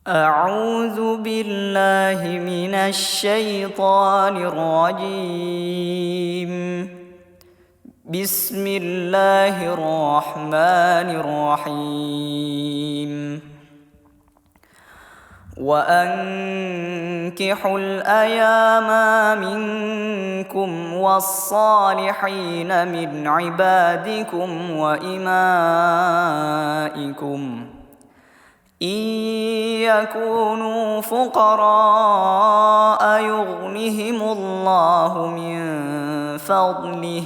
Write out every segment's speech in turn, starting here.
أعوذ بالله من الشيطان الرجيم. بسم الله الرحمن الرحيم. وأنكحوا الأيام منكم والصالحين من عبادكم وإمائكم إن يكونوا فقراء يغنهم الله من فضله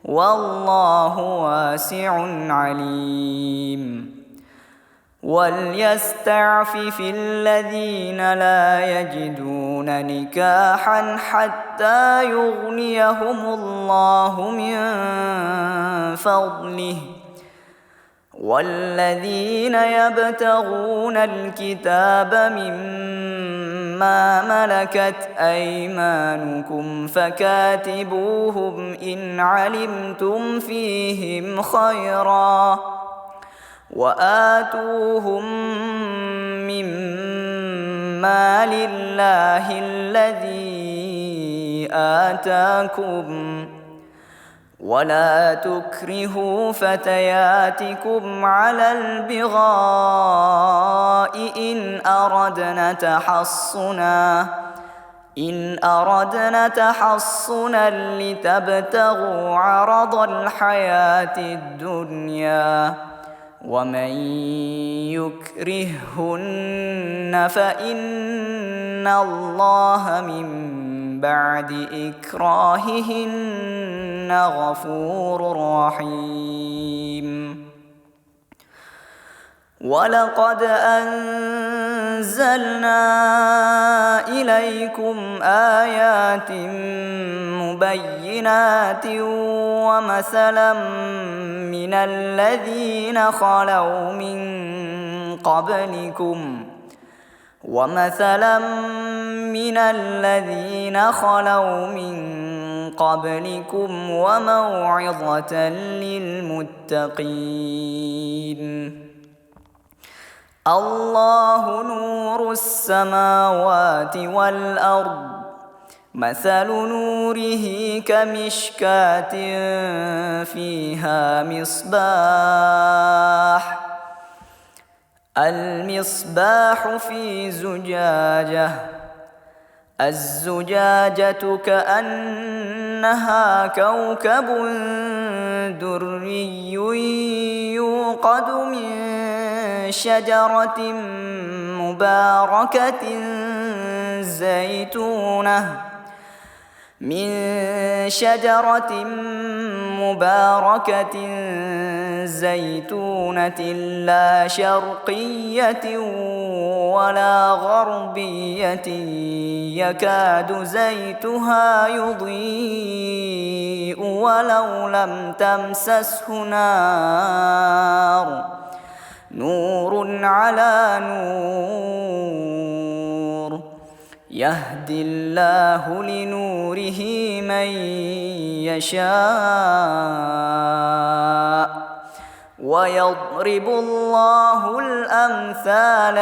والله واسع عليم. وليستعفف الذين لا يجدون نكاحا حتى يغنيهم الله من فضله والذين يبتغون الكتاب مما ملكت أيمانكم فكاتبوهم إن علمتم فيهم خيرا وآتوهم مما لله الذي آتاكم ولا تكرهوا فتياتكم على البغاء إن أردنا تحصنا لتبتغوا عرض الحياة الدنيا ومن يكرههن فإن الله من بعد إكراههن غفور رحيم. ولقد أنزلنا إليكم آيات مبينات ومثلا من الذين خلوا من قبلكم وموعظة للمتقين. الله نور السماوات والأرض مثل نوره كمشكاة فيها المصباح في زجاجة الزجاجة كأنها كوكب دري يوقد من شجرة مباركة زيتونة لا شرقية ولا غربية يكاد زيتها يضيء ولو لم تمسسه نور على نور يهدي الله لنوره من يشاء ويضرب الله الأمثال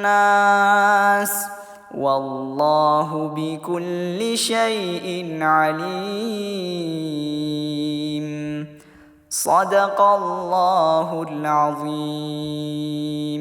للناس والله بكل شيء عليم. صدق الله العظيم.